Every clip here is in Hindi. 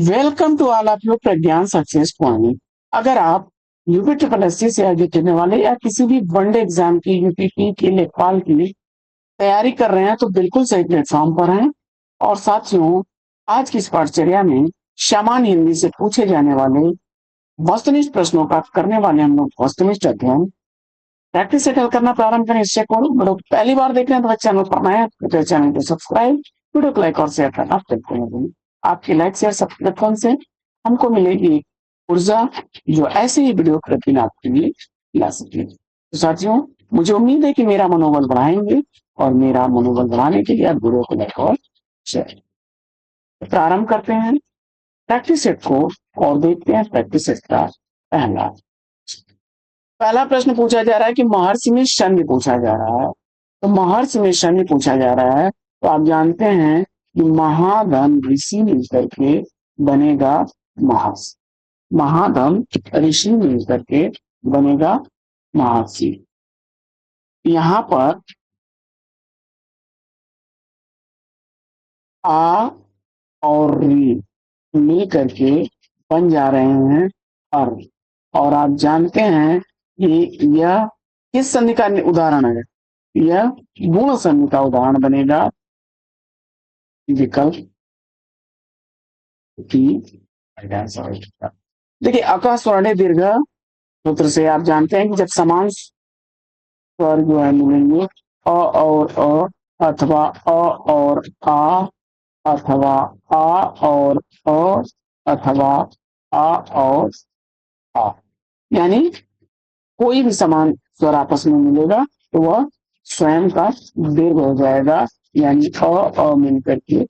Welcome to all of you Pragyan success point. अगर आप यूपी ट्रिपल एस सी से आगे चलने वाले या किसी भी वनडे एग्जाम की यूपीपी की लेखपाल की तैयारी कर रहे हैं तो बिल्कुल सही प्लेटफॉर्म पर हैं। और साथियों, आज की इस पाठचर्या में सामान्य हिंदी से पूछे जाने वाले वस्तुनिष्ठ प्रश्नों का करने वाले हम लोग वस्तुनिष्ठ अध्ययन प्रैक्टिस से करना प्रारंभ करें। इससे वीडियो पहली बार देख रहे हैं तो चैनल पर नए हैं तो चैनल को सब्सक्राइब, वीडियो को लाइक और शेयर करना बिल्कुल नहीं भूलें। आपकी लाइक शेयर सब्सक्रिप्शन से हमको मिलेगी ऊर्जा जो ऐसे ही वीडियो प्रतिदिन आपके लिए ला सके। तो साथियों, मुझे उम्मीद है कि मेरा मनोबल बढ़ाएंगे और मेरा मनोबल बढ़ाने के लिए आप वीडियो को लाइक और शेयर। प्रारंभ करते हैं प्रैक्टिस सेट को और देखते हैं प्रैक्टिस सेट का पहला पहला प्रश्न पूछा जा रहा है कि महर्षि में शल्य पूछा जा रहा है। तो महर्षि में शल्य पूछा जा रहा है तो आप जानते हैं कि महाधन ऋषि मिलकर के बनेगा महर्षि। महाधन ऋषि मिलकर के बनेगा महर्षि। यहाँ पर आ और री मिल करके बन जा रहे हैं अर। और आप जानते हैं कि यह किस संधि का उदाहरण है? यह गुण संधि का उदाहरण बनेगा। विकल्प की देखिए, अका स्वर्ण दीर्घ सूत्र से आप जानते हैं कि जब समान स्वर जो है मिलेंगे अ और अ अथवा अ और आ अथवा आ और अ अथवा आ और आ, यानी कोई भी समान स्वर आपस में मिलेगा तो वह स्वयं का दीर्घ हो जाएगा, यानी अ मिलकर के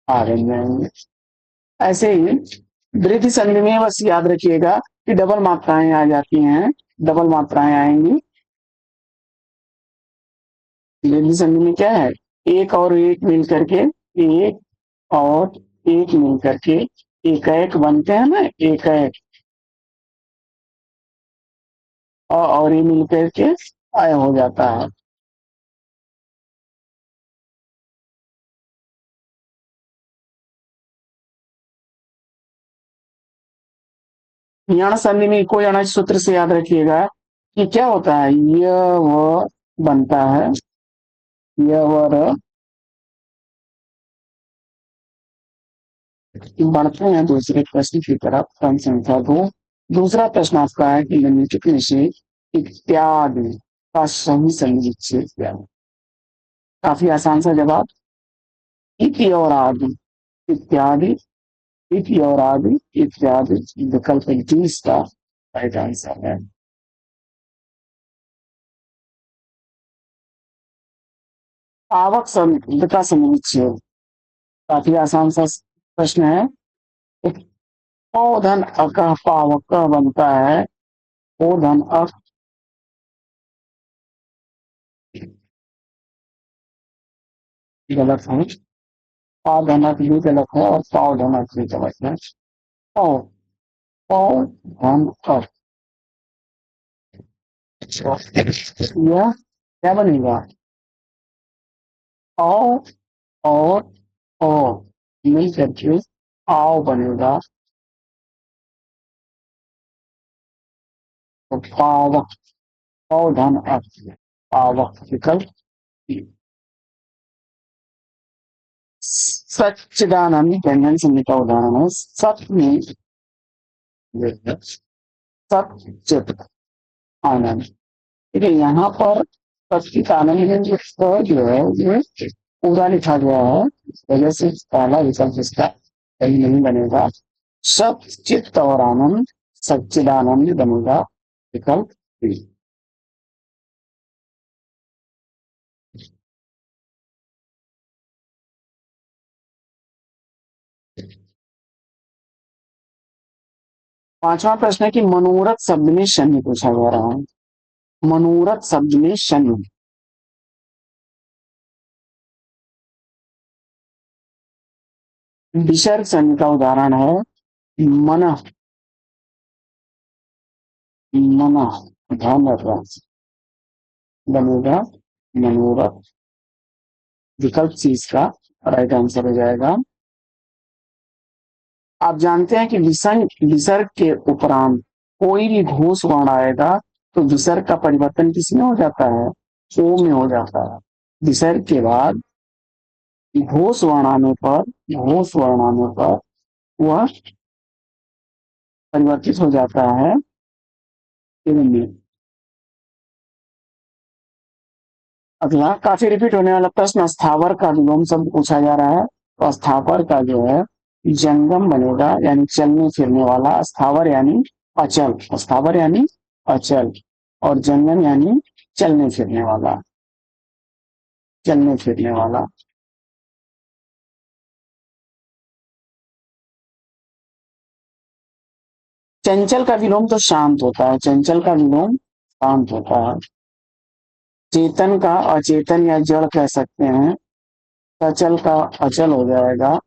आ बन जाएंगे। ऐसे ही वृद्धि संधि में बस याद रखिएगा कि डबल मात्राएं आ जाती हैं, डबल मात्राएं आएंगी। वृद्धि संधि में क्या है? एक और एक मिल करके एक और एक मिल करके एक एक बनते हैं ना, एक एक और ये मिल करके आय हो जाता है। यण संधि में कोई अणज सूत्र से याद रखिएगा कि क्या होता है, यह व बनता है, यह व बढ़ते हैं दूसरे प्रश्न की तरफ। क्रम संख्या दो, दूसरा प्रश्न आपका है कि निम्नलिखित में से इत्यादि का सही संविच्छेद क्या है? काफी आसान सा जवाब, इति और आदि। इत्यादि, इति और आदि, इत्यादि विकल्प डी इसका राइट आंसर है। पावक शब्द का समुच्चय, काफी आसान सा प्रश्न है। धन अकह पावक बनता है ओ धन अक, गलत है। पा धनक भी गलत है और पाव धनक भी गलत है। पौ पौ धन अक, यह क्या बनेगा? औ और ओ मिल करके आओ बनेगा। तो पावक, पौ धन अक, पावक विकल्प। सच्चिदानंद व्यंजन संधि का उदाहरण है। सत में सचित आनंद। ठीक है, यहाँ पर सचित आनंद में जो स जो है ये पूरा लिखा गया है, इस वजह से पहला विकल्प इसका सही नहीं बनेगा। सचित और आनंद, सच्चिदानंद बनेगा विकल्प बी। पांचवा प्रश्न है कि मनोरथ शब्द में शनि पूछा जा रहा है। मनोरथ शब्द में शनि, विसर्ग शनि का उदाहरण है मन, मन धन रथ बनेगा मनोरथ, विकल्प सी इसका राइट आंसर हो जाएगा। आप जानते हैं कि विसर्ग के उपरांत कोई भी घोष वर्ण आएगा तो विसर्ग का परिवर्तन किसमें हो जाता है? ओ में हो जाता है। विसर्ग के बाद घोष वर्ण आने पर वह परिवर्तित हो जाता है ए में। अगला काफी रिपीट होने वाला प्रश्न, स्थावर का विलोम शब्द पूछा जा रहा है। तो स्थावर का जो है जंगम बनेगा, यानी चलने फिरने वाला। स्थावर यानी अचल, स्थावर यानी अचल, और जंगम यानी चलने फिरने वाला, चलने फिरने वाला। चंचल का विलोम तो शांत होता है, चंचल का विलोम शांत होता है। चेतन का अचेतन या जड़ कह सकते हैं। सचल का अचल हो जाएगा,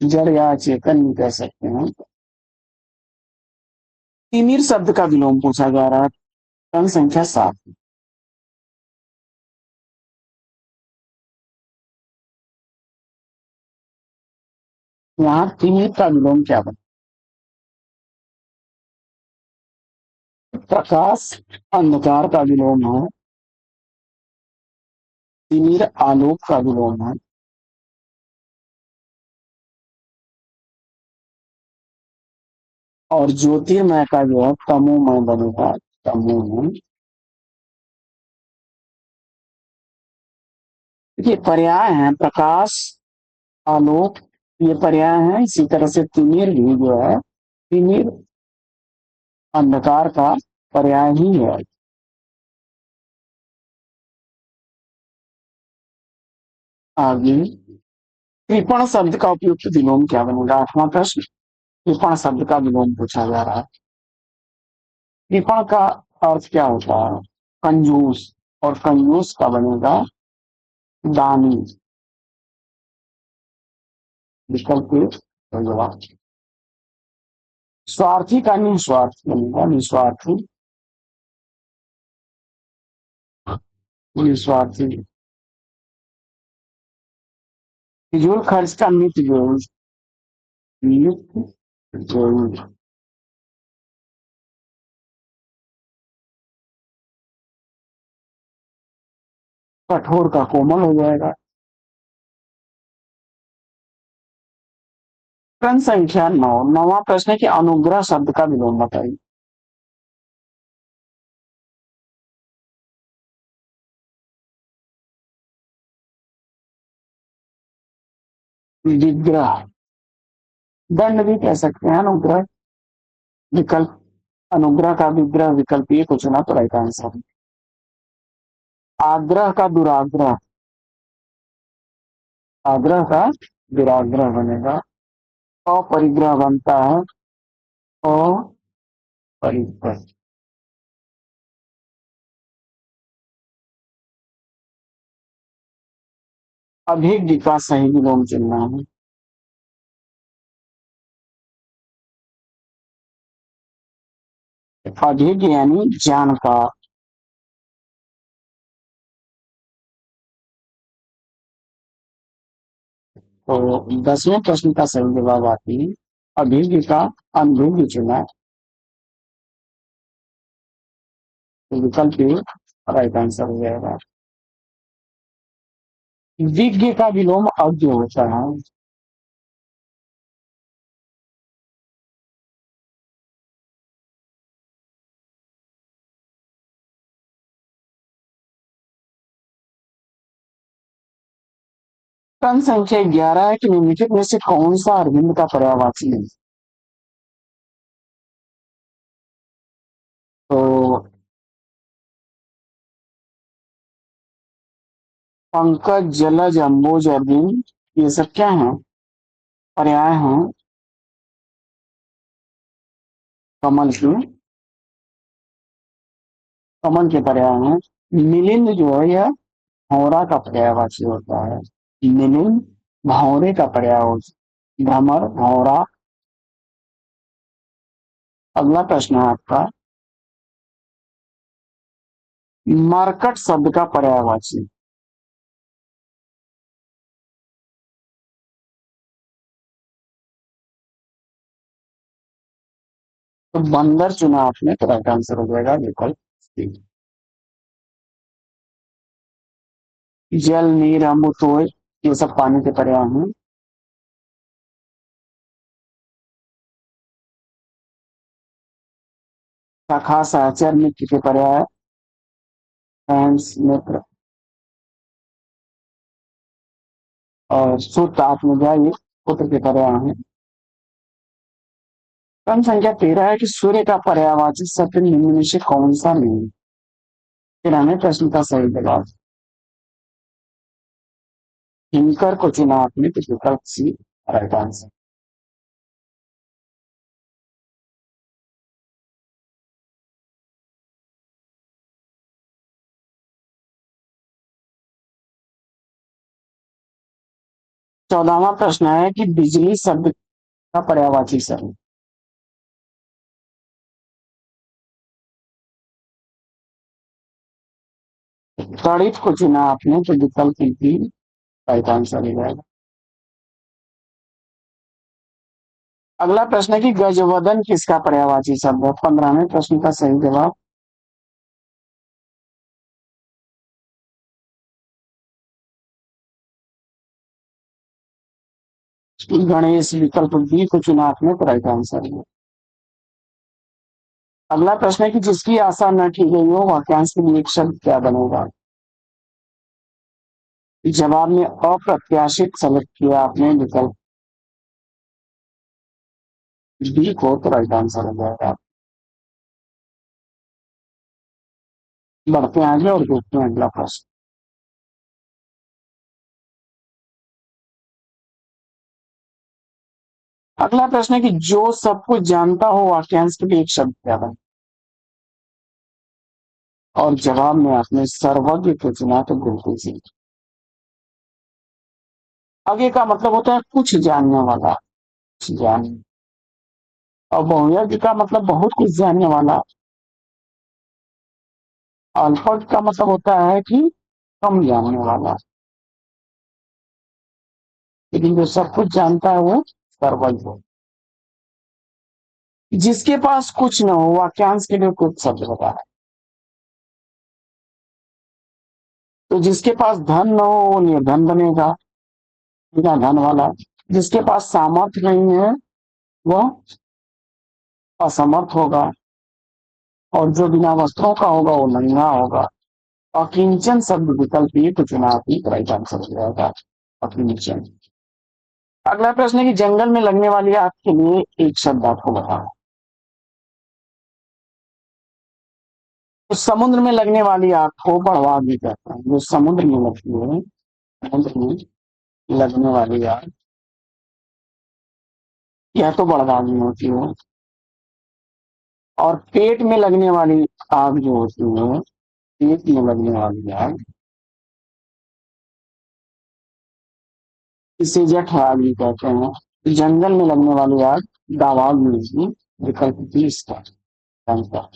जड़ या अचेतन भी कह सकते हैं। तिमिर शब्द का विलोम पूछा जा रहा है। टन संख्या 7। यहाँ तिमिर का विलोम क्या बना? प्रकाश अंधकार का विलोम है। तिमिर आलोक का विलोम है। और ज्योतिर्मय का जो है तमोमय बनेगा, तमोमय। ये पर्याय है, प्रकाश आलोक, ये पर्याय है। इसी तरह से तिमिर भी जो है, तिमिर अंधकार का पर्याय ही है। आगे कृपण शब्द का उपयुक्त विलोम क्या बनेगा? 8वां प्रश्न, कृपण शब्द का विलोम पूछा जा रहा है। कृपण का अर्थ क्या होता है? कंजूस, और कंजूस का बनेगा दानी। विकल्प ए तो जवाब। स्वार्थी का निस्वार्थ बनेगा, निस्वार्थी, निस्वार्थी। फिजूल खर्च का मित जोड़, मित जोड़। कठोर का कोमल हो जाएगा। प्रश्न संख्या 9, 9वां प्रश्न है कि अनुग्रह शब्द का विलोम बताइए। विग्रह, दंड भी कह सकते हैं अनुग्रह। विकल्प, अनुग्रह का विग्रह, विकल्प ये को चुना तो राइट आंसर है। आग्रह का दुराग्रह, आग्रह का दुराग्रह बनेगा। अपरिग्रह बनता है अपरिग्रह। अभिज्ञ का सही विलोम चुनना है। अभिज्ञ यानी जानकार। तो 10वें प्रश्न का सही जवाब आती है अभिज्ञ का अनभिज्ञ चुना, तो विकल्प ए राइट आंसर हो जाएगा। विज्ञ का विलोम अज्ञ होता है। क्रम संख्या 11 है कि निम्नलिखित में से कौन सा अरविंद का पर्यायवाची है? तो पंकज, जलज, अम्बुज, अरविंद, ये सब क्या है? पर्याय हैं कमल के, कमल के पर्याय हैं। मिलिंद जो है यह भौरा का पर्यायवाची होता है। मिलिंद भौरे का पर्याय होता है। भ्रमर, भौरा। अगला प्रश्न है आपका, मरकट शब्द का पर्यायवाची। तो बंदर चुना आपने, तो राइट आंसर हो जाएगा विकल्प सी। जल, नीर, अमृत, तोय, ये सब पानी के पर्याय हैं। शाखा, सहचर, मित्र के पर्याय फ्रेंड्स, मित्र। और सुत आपने दिया, ये पुत्र के पर्याय हैं। क्रम संख्या 13 है कि सूर्य का पर्यायवाची शब्द निम्न में से कौन सा नहीं। फिर हमें प्रश्न का सही जवाब। हिमकर को चुना आपने, तो विकल्प सी राइट आंसर। चौदहवा प्रश्न है कि बिजली शब्द का पर्यायवाची शब्द। तड़ित को चुना आपने, तो विकल्प बी राइट आंसर हो जाएगा। अगला प्रश्न है कि गजवदन किसका पर्यायवाची शब्द है। 15वें प्रश्न का सही जवाब गणेश, विकल्प बी को चुना आपने, तो राइट आंसर है। अगला प्रश्न है कि जिसकी आशा न की गई हो वाक्यांश के लिए एक शब्द क्या बनेगा। जवाब में अप्रत्याशित सेलेक्ट किया आपने, विकल्प बी को, तो राइट आंसर हो जाएगा। बढ़ते हैं आगे और देखते हैं अगला प्रश्न। अगला प्रश्न है कि जो सब कुछ जानता हो वाक्यांश के लिए एक शब्द क्या बने। और जवाब में आपने सर्वज्ञ को चुना, तो बिल्कुल सही। आगे का मतलब होता है कुछ जानने वाला, कुछ जान। और बहुयज्ञ का मतलब बहुत कुछ जानने वाला। अल्पज्ञ का मतलब होता है कि कम जानने वाला। लेकिन जो सब कुछ जानता है वो सर्वज्ञ है। जिसके पास कुछ न हो वाक्यांश के लिए कुछ शब्द होता है। तो जिसके पास धन न हो वो निर्धन बनेगा, बिना धन वाला। जिसके पास सामर्थ्य नहीं है वह असमर्थ होगा। और जो बिना वस्त्रों का होगा वो नंगा होगा। अकिंचन शब्द विकल्प ये तो चुनाव की राइट आंसर हो जाएगा, अकिंचन। अगला प्रश्न है कि जंगल में लगने वाली आग के लिए एक शब्द आपको बताओ। तो समुद्र में लगने वाली आग को बढ़वा भी कहते हैं। जो समुद्र में लगती है, समुद्र में लगने वाली आग, यह तो बड़वानी होती है। और पेट में लगने वाली आग जो होती है, पेट में लगने वाली आग, इसे जठ आग भी कहते हैं। जंगल में लगने वाली आग दावाग मिलेगी, विकल्प बी इसका आंसर।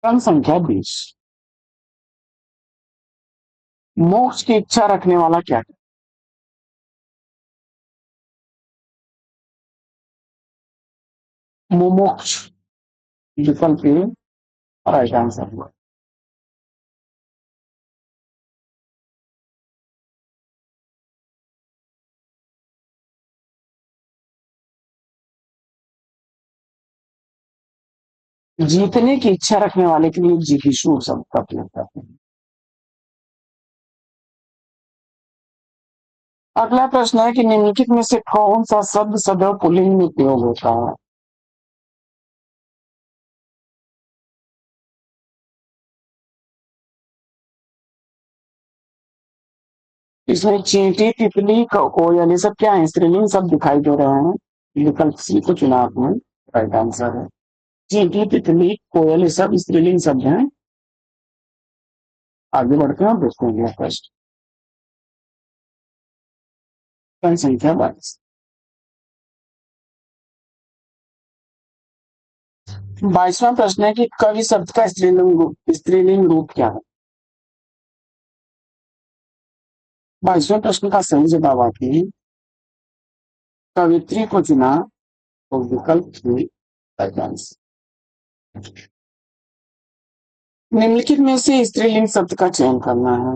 क्रम संख्या 20। मोक्ष की इच्छा रखने वाला क्या है। मुमुक्ष, विकल्प ए राइट आंसर हुआ। जीतने की इच्छा रखने वाले के लिए जिगीषु शब्द का प्रयोग करते हैं। अगला प्रश्न है कि निम्नलिखित में से कौन सा शब्द सदैव पुल्लिंग में प्रयोग होता है। इसमें चींटी, तितली, कोयल, ये सब क्या है, स्त्रीलिंग शब्द दिखाई दे रहे हैं। विकल्प सी को चुना आपने, राइट आंसर है। चींटी, तितली, कोयल, ये सब स्त्रीलिंग शब्द हैं। आगे बढ़ते हैं और देखते हैं अगला प्रश्न। प्रश्न संख्या 22। 22वां प्रश्न है कि कवि शब्द का स्त्रीलिंग रूप क्या है। 22वें प्रश्न का सही जवाब आती है कवित्री को चुना तो विकल्प थी वैकेंसी। निम्नलिखित में से स्त्रीलिंग शब्द का चयन करना है।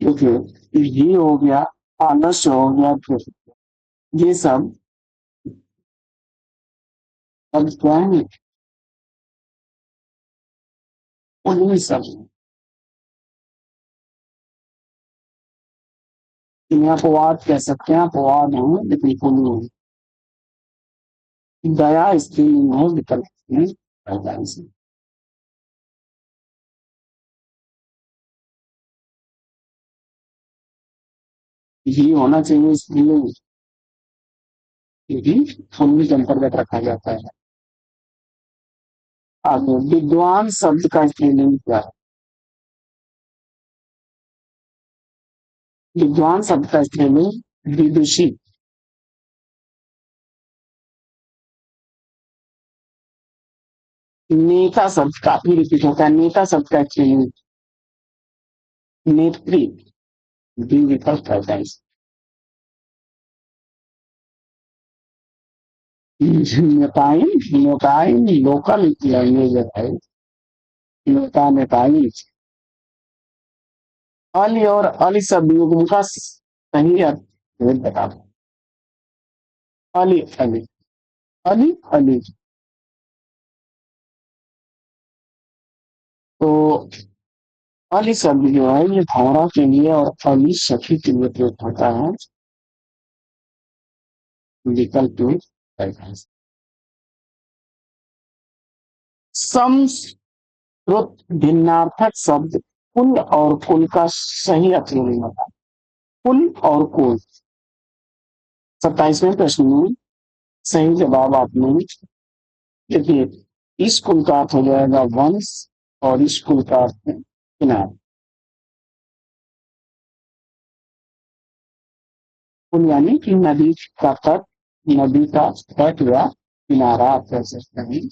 देखिए ये हो गया, आलस्य हो गया, फिर ये सब अब क्या है, उन्हीं सब इन्हें अपवाद कह सकते हैं, अपवाद है लेकिन पुण्य है। दया स्त्रीलिंग है, विकल्प में वैकेंसी। ये होना चाहिए स्त्रीलिंग, ये भी पुण्य के अंतर्गत रखा जाता है। आगे विद्वान शब्द का स्त्रीलिंग क्या है? विद्वान शब्द का स्त्रीलिंग विदुषी। नेता शब्द काफी रिपीट होता है, नेता शब्द का स्त्रीलिंग नेत्री। बी विकल्प रहता है। नेताइन, नेताइन लोकल लैंग्वेज है। नेता नेताइन। अली और अली शब्द युग्म का सही अर्थ बता दो। अली अली, अली अली। तो अली शब्द जो है ये भौरा के लिए और अली सखी के लिए प्रयोग होता है। विकल्प में संस्कृत भिन्नार्थक शब्द कुल और कुल का सही अर्थ नहीं होता। कुल और कुल। 27वें प्रश्न में सही जवाब आपने, देखिए इस कुल का अर्थ हो जाएगा वंश और इस कुल का अर्थ है किनार। कुल यानी कि नदी का तट, नदी का तट या किनारा आप कह सकते हैं।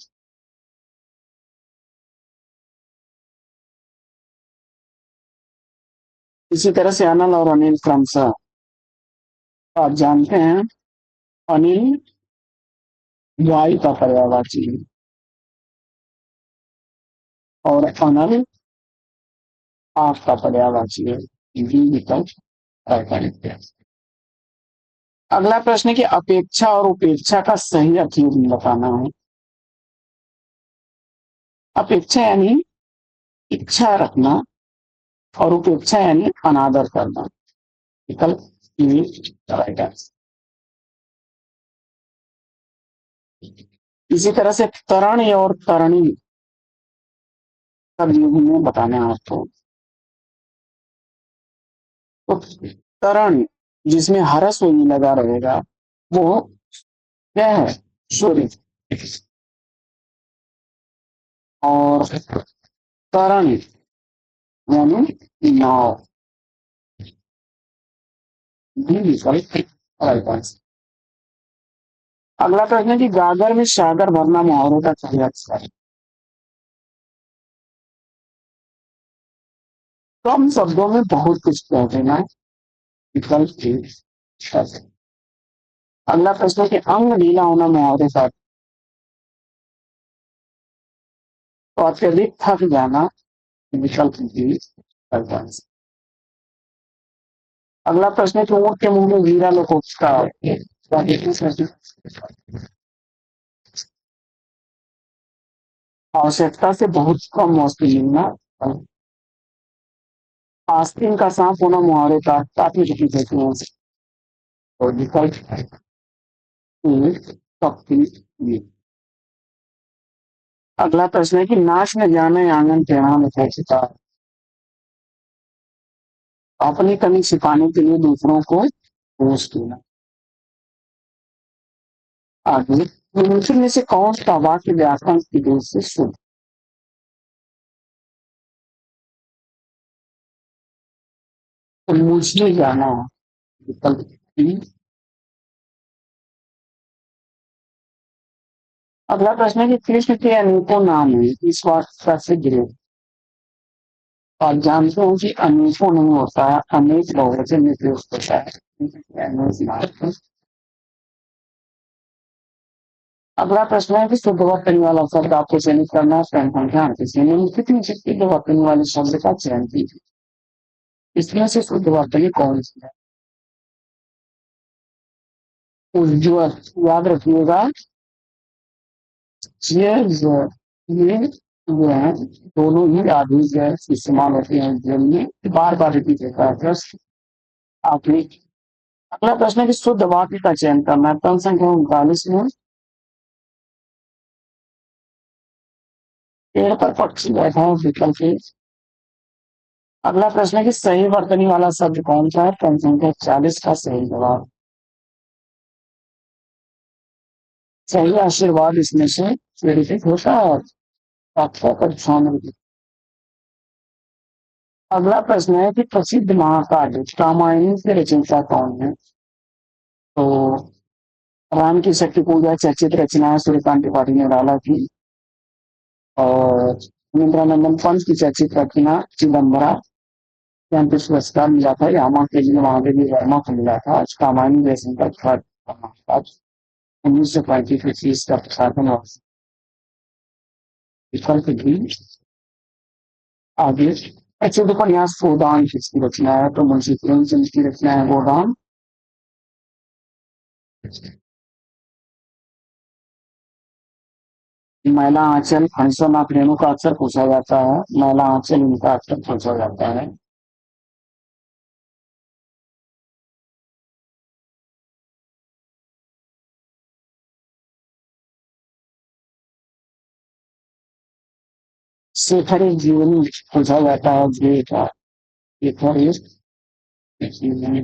इसी तरह से अनल और अनिल क्रमशः, आप जानते हैं अनिल वायु का पर्यायवाची है और अनल आग का पर्यायवाची है। ये विकल्प राइट है। अगला प्रश्न है कि अपेक्षा और उपेक्षा का सही अर्थ बताना है। अपेक्षा यानी इच्छा रखना और उपेक्षा यानी अनादर करना। विकल्प ए राइट आंसर। इसी तरह से तरणी और तरणी का युग में बताना है आपको। तो तरण जिसमें हरस वही लगा रहेगा वो क्या है, सूर्य। और तरण यानी नाव। भी विकल्प राइट आंसर। अगला प्रश्न है कि गागर में सागर भरना मुहावरे का सही अर्थ है। कम शब्दों में बहुत कुछ कह देना है। विकल्प ए। अगला प्रश्न है कि अंग ढीला होना मुहावरे का अर्थ। तो अत्यधिक थक जाना। विकल्प बी राइट आंसर। अगला प्रश्न है कि ऊंट के मुंह में हीरा लुकोता है। आवश्यकता से बहुत कम वस्तु मिलना। आस्तीन का सांप होना मुहावरे का काफी रिपीट होते हैं। और विकल्प ए, अगला प्रश्न है कि नाच न जाने आंगन टेढ़ा में पहुंचता। अपनी कमी छिपाने के लिए दूसरों को दोष देना। आगे निम्नलिखित में से कौन सा वाक्य व्याकरण की दृष्टि से शुद्ध। तो मुझे जाना है। विकल्प बी। अगला प्रश्न है कि कृष्ण के अनेकों नाम है, इस वाक्य से गिरे। और जानते हो कि अनेकों नहीं होता है, अनेक बहुवचन में प्रयोग होता है। अनेक नाम। अगला प्रश्न है कि शुद्ध वर्तनी वाला शब्द आपको चयनित करना है। पेन संख्या 38 में निम्नलिखित में से शुद्ध वर्तनी वाले शब्द का चयन कीजिए। इसमें से शुद्ध वर्तनी कौन सी है? उज्ज्वल, याद रखिएगा। ये जो ये हैं, दोनों ही आदमी जो है इस्तेमाल होते हैं उज्ज्वल में, बार बार रिपीट होता है प्रश्न आपने। अगला प्रश्न है कि शुद्ध वाक्य का चयन करना है। पेन संख्या 39 में पेड़ पर पक्षी बैठा है, विकल्प है। अगला प्रश्न है कि सही वर्तनी वाला शब्द कौन सा है? पेन संख्या 40 का सही जवाब सही आशीर्वाद इसमें से प्रेरित होता है और आपका परीक्षा में। अगला प्रश्न है कि प्रसिद्ध महाकाव्य रामायण के रचयिता कौन है? तो राम की शक्ति पूजा चर्चित रचना है सूर्यकांत त्रिपाठी ने डाला थी। और इंद्रानंदन पंत की चर्चित रचना चिदम्बरा, यहाँ पे पुरस्कार मिला था यामा के लिए, महादेवी वर्मा को मिला था। रामायण जयशंकर 1935 का प्रसारण हुआ। विकल्प भी आगे। अच्छे उपन्यास गोदान किसकी रचना है? तो मुंशी प्रेमचंद की रचना है गोदान। मैला आंचल हंसनाथ रेणु का अक्सर पूछा जाता है। मैला आंचल इनका अक्सर पूछा जाता है। शेखर एक जीवनी पूछा जाता है। ये था शेखर एक जीवनी।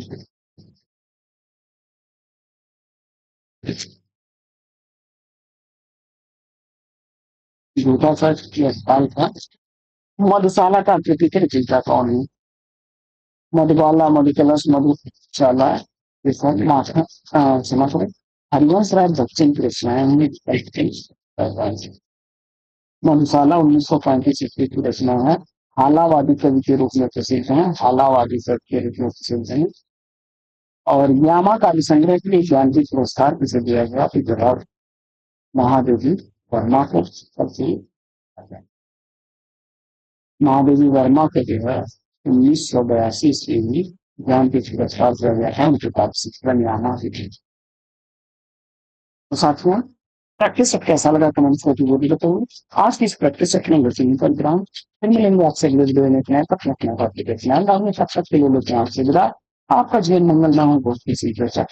झूठा सच की अस्पताल था। मधुशाला का कृति रचयिता कौन है? मधुबाला, मधुकलश, मधुशाला, माथा क्षमा करें, हरिवंश राय बच्चन की रचनाएं हैं। मधुशाला 1935 ईस्वी की रचना है। हालावादी कवि के रूप में प्रसिद्ध है। हालावादी कवि के रूप में प्रसिद्ध है। और यामा काव्य संग्रह के लिए ज्ञानपीठ पुरस्कार किसे दिया गया? तो जवाब महादेवी वर्मा को। सबसे महादेवी वर्मा को जो है 1982 ईस्वी में ज्ञानपीठ पुरस्कार दिया गया था उनके पास शिक्षण यामा की थी। तो साथियों, प्रैक्टिस सेट कैसा लगा कमेंट्स करके वो भी बताइए। आज की इस प्रैक्टिस सेट में बच्चे पर ग्राउंड फिर मिलेंगे आपसे अगले वीडियो में। अपने बात ध्यान रखने साथ साथ के लिए लोग आपसे विदा। आपका जीवन मंगल ना हो, बहुत किसी चर्चा।